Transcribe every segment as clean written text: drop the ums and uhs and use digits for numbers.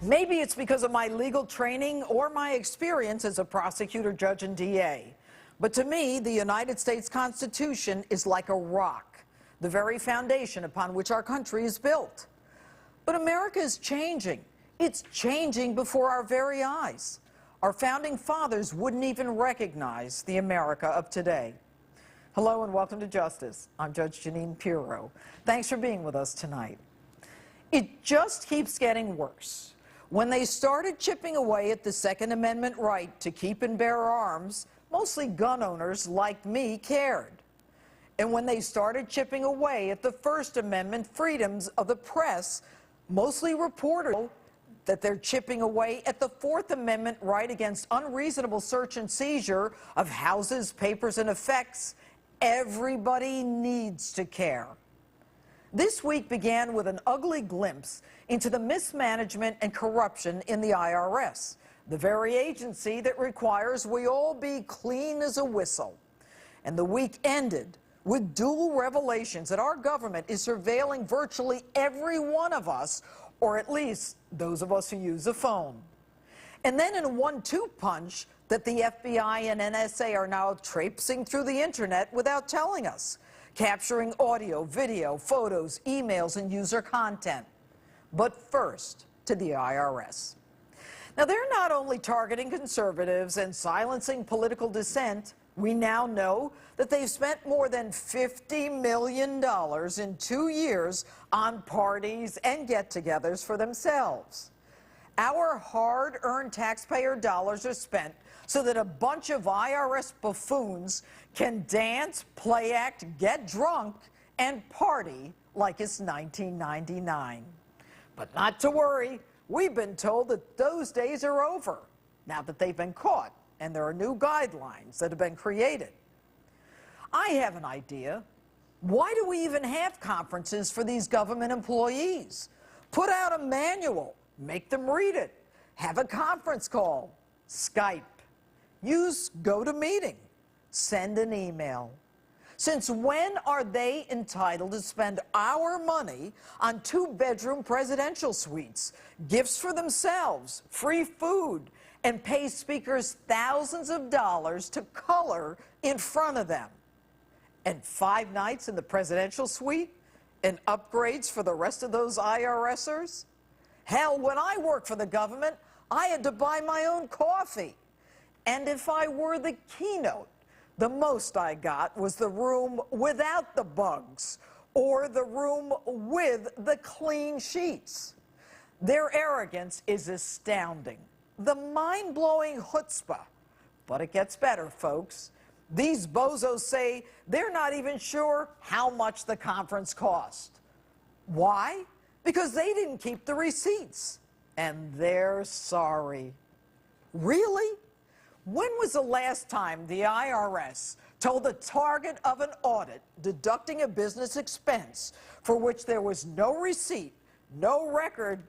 Maybe it's because of my legal training or my experience as a prosecutor, judge, and DA. But to me, the United States Constitution is like a rock, the very foundation upon which our country is built. But America is changing. It's changing before our very eyes. Our founding fathers wouldn't even recognize the America of today. Hello and welcome to Justice. I'm Judge Jeanine Pirro. Thanks for being with us tonight. It just keeps getting worse. When they started chipping away at the Second Amendment right to keep and bear arms, mostly gun owners like me cared. And when they started chipping away at the First Amendment freedoms of the press, mostly reporters, that they're chipping away at the Fourth Amendment right against unreasonable search and seizure of houses, papers, and effects, everybody needs to care. This week began with an ugly glimpse into the mismanagement and corruption in the IRS, the very agency that requires we all be clean as a whistle. And the week ended with dual revelations that our government is surveilling virtually every one of us, or at least those of us who use a phone. And then in a 1-2 punch, that the FBI and NSA are now traipsing through the internet without telling us, capturing audio, video, photos, emails, and user content. But first, to the IRS. Now, they're not only targeting conservatives and silencing political dissent. We now know that they've spent more than $50 million in 2 years on parties and get-togethers for themselves. Our hard-earned taxpayer dollars are spent so that a bunch of IRS buffoons can dance, play act, get drunk, and party like it's 1999. But not to worry, we've been told that those days are over, now that they've been caught and there are new guidelines that have been created. I have an idea. Why do we even have conferences for these government employees? Put out a manual, make them read it, have a conference call, Skype, use GoToMeeting, send an email. Since when are they entitled to spend our money on 2-bedroom presidential suites, gifts for themselves, free food, and pay speakers thousands of dollars to color in front of them? And 5 nights in the presidential suite and upgrades for the rest of those IRSers? Hell, when I worked for the government, I had to buy my own coffee. And if I were the keynote, the most I got was the room without the bugs or the room with the clean sheets. Their arrogance is astounding. The mind-blowing chutzpah. But it gets better, folks. These bozos say they're not even sure how much the conference cost. Why? Because they didn't keep the receipts. And they're sorry. Really? When was the last time the IRS told the target of an audit deducting a business expense for which there was no receipt, no record,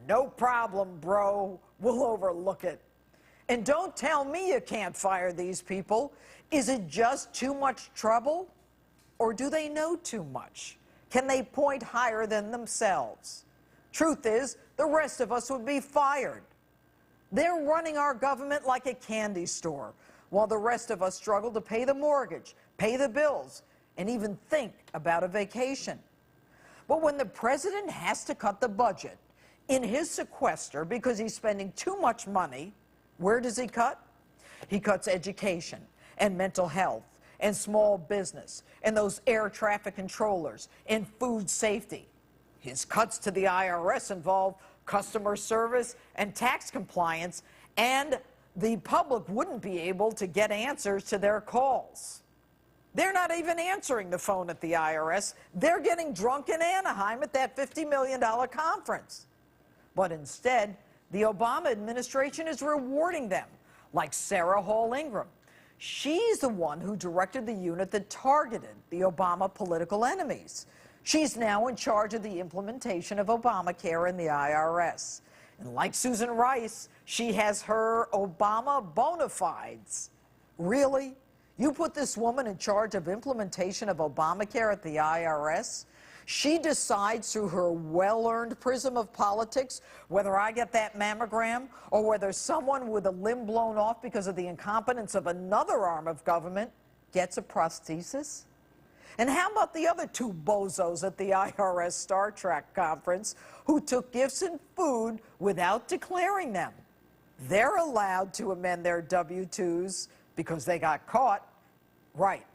no problem, bro, we'll overlook it? And don't tell me you can't fire these people. Is it just too much trouble? Or do they know too much? Can they point higher than themselves? Truth is, the rest of us would be fired. They're running our government like a candy store, while the rest of us struggle to pay the mortgage, pay the bills, and even think about a vacation. But when the president has to cut the budget in his sequester because he's spending too much money, where does he cut? He cuts education and mental health and small business and those air traffic controllers and food safety. His cuts to the IRS involve customer service and tax compliance, and the public wouldn't be able to get answers to their calls. They're not even answering the phone at the IRS. They're getting drunk in Anaheim at that $50 million conference. But instead, the Obama administration is rewarding them, like Sarah Hall Ingram. She's the one who directed the unit that targeted the Obama political enemies. She's now in charge of the implementation of Obamacare in the IRS. And like Susan Rice, she has her Obama bona fides. Really? You put this woman in charge of implementation of Obamacare at the IRS? She decides through her well-earned prism of politics whether I get that mammogram or whether someone with a limb blown off because of the incompetence of another arm of government gets a prosthesis. And how about the other two bozos at the IRS Star Trek conference who took gifts and food without declaring them? They're allowed to amend their W-2s because they got caught. Right.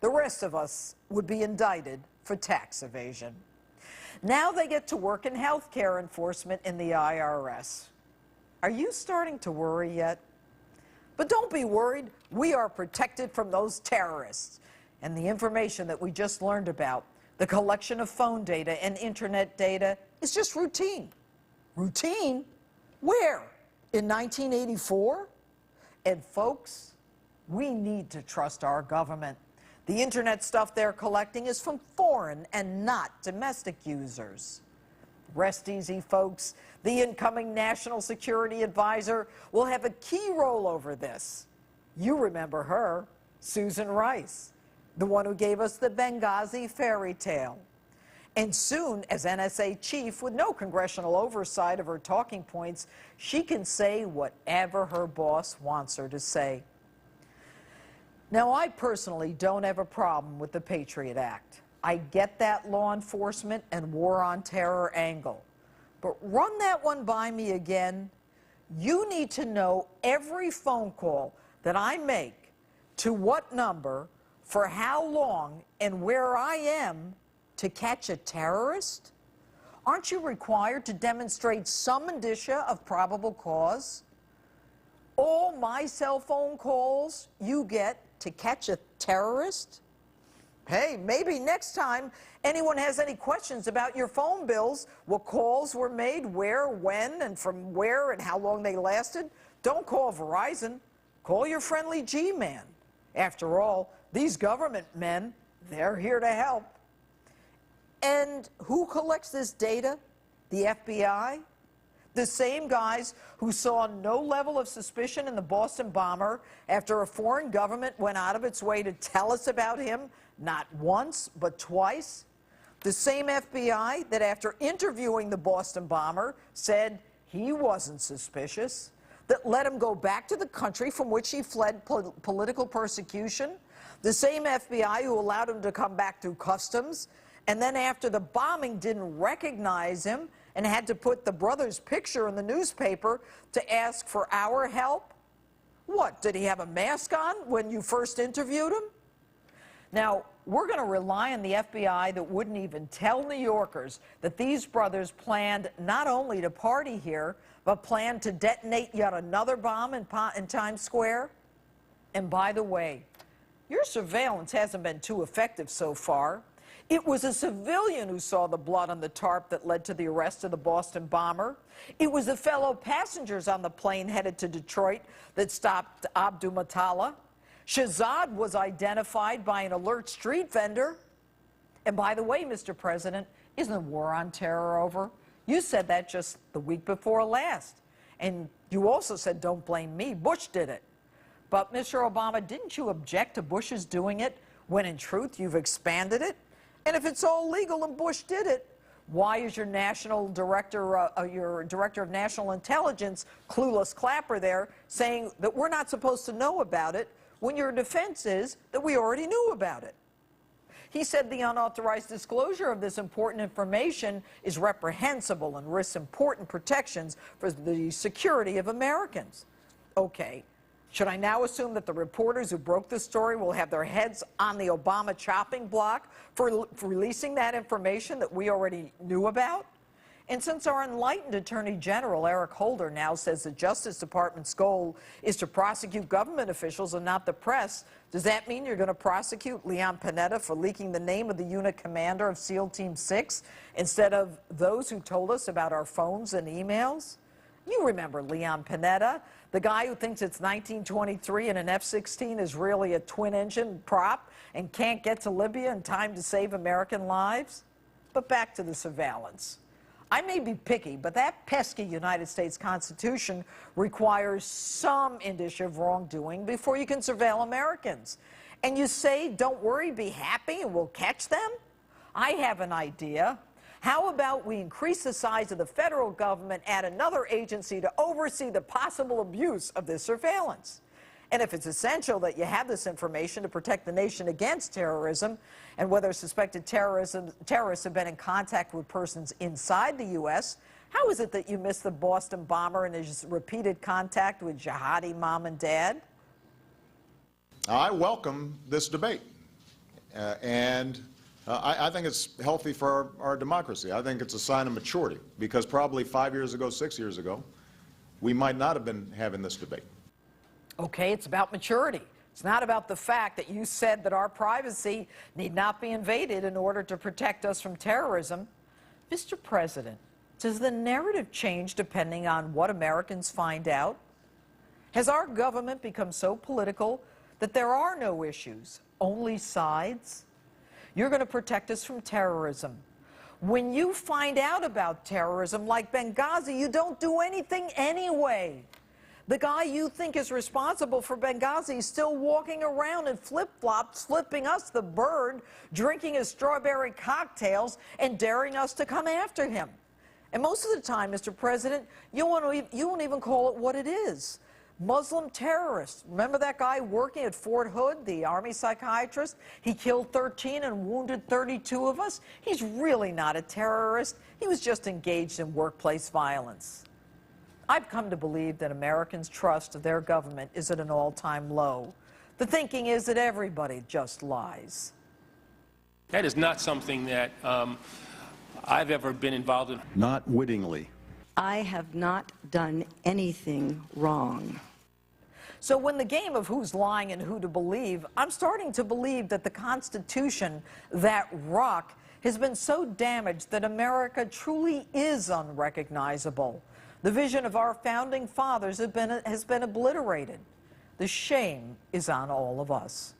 The rest of us would be indicted for tax evasion. Now they get to work in health care enforcement in the IRS. Are you starting to worry yet? But don't be worried. We are protected from those terrorists. And the information that we just learned about, the collection of phone data and internet data, is just routine. Routine? Where? In 1984? And folks, we need to trust our government. The internet stuff they're collecting is from foreign and not domestic users. Rest easy, folks. The incoming National Security Advisor will have a key role over this. You remember her, Susan Rice, the one who gave us the Benghazi fairy tale. And soon, as NSA chief with no congressional oversight of her talking points, she can say whatever her boss wants her to say. Now, I personally don't have a problem with the Patriot Act. I get that law enforcement and war on terror angle. But run that one by me again. You need to know every phone call that I make, to what number, for how long, and where I am to catch a terrorist? Aren't you required to demonstrate some indicia of probable cause? All my cell phone calls you get to catch a terrorist? Hey, maybe next time anyone has any questions about your phone bills, what calls were made, where, when, and from where, and how long they lasted, don't call Verizon. Call your friendly G-man. After all, these government men, they're here to help. And who collects this data? The FBI? The same guys who saw no level of suspicion in the Boston bomber after a foreign government went out of its way to tell us about him, not once, but twice. The same FBI that after interviewing the Boston bomber said he wasn't suspicious, that let him go back to the country from which he fled political persecution. The same FBI who allowed him to come back through customs, and then after the bombing didn't recognize him and had to put the brother's picture in the newspaper to ask for our help. What, did he have a mask on when you first interviewed him? Now, we're going to rely on the FBI that wouldn't even tell New Yorkers that these brothers planned not only to party here, but planned to detonate yet another bomb in Times Square? And by the way, your surveillance hasn't been too effective so far. It was a civilian who saw the blood on the tarp that led to the arrest of the Boston bomber. It was the fellow passengers on the plane headed to Detroit that stopped Abdul Muttalib. Shahzad was identified by an alert street vendor. And by the way, Mr. President, isn't the war on terror over? You said that just the week before last. And you also said, don't blame me, Bush did it. But Mr. Obama, didn't you object to Bush's doing it when in truth you've expanded it? And if it's all legal and Bush did it, why is your director of national intelligence, clueless clapper there, saying that we're not supposed to know about it when your defense is that we already knew about it? He said the unauthorized disclosure of this important information is reprehensible and risks important protections for the security of Americans. Okay. Should I now assume that the reporters who broke this story will have their heads on the Obama chopping block for releasing that information that we already knew about? And since our enlightened Attorney General, Eric Holder, now says the Justice Department's goal is to prosecute government officials and not the press, does that mean you're going to prosecute Leon Panetta for leaking the name of the unit commander of SEAL Team 6 instead of those who told us about our phones and emails? You remember Leon Panetta, the guy who thinks it's 1923 and an F-16 is really a twin-engine prop and can't get to Libya in time to save American lives? But back to the surveillance. I may be picky, but that pesky United States Constitution requires some indicia of wrongdoing before you can surveil Americans. And you say, don't worry, be happy, and we'll catch them? I have an idea. How about we increase the size of the federal government, add another agency to oversee the possible abuse of this surveillance? And if it's essential that you have this information to protect the nation against terrorism, and whether suspected terrorists have been in contact with persons inside the U.S., how is it that you missed the Boston bomber and his repeated contact with jihadi mom and dad? I welcome this debate, I think it's healthy for our democracy. I think it's a sign of maturity, because probably 5 years ago, 6 years ago, we might not have been having this debate. Okay, it's about maturity. It's not about the fact that you said that our privacy need not be invaded in order to protect us from terrorism. Mr. President, does the narrative change depending on what Americans find out? Has our government become so political that there are no issues, only sides? You're going to protect us from terrorism. When you find out about terrorism, like Benghazi, you don't do anything anyway. The guy you think is responsible for Benghazi is still walking around in flip-flops, flipping us the bird, drinking his strawberry cocktails, and daring us to come after him. And most of the time, Mr. President, you won't even call it what it is. Muslim terrorists. Remember that guy working at Fort Hood, the Army psychiatrist? He killed 13 and wounded 32 of us. He's really not a terrorist. He was just engaged in workplace violence. I've come to believe that Americans' trust of their government is at an all-time low. The thinking is that everybody just lies. That is not something that I've ever been involved in. Not wittingly. I have not done anything wrong. So when the game of who's lying and who to believe, I'm starting to believe that the Constitution, that rock, has been so damaged that America truly is unrecognizable. The vision of our founding fathers has been obliterated. The shame is on all of us.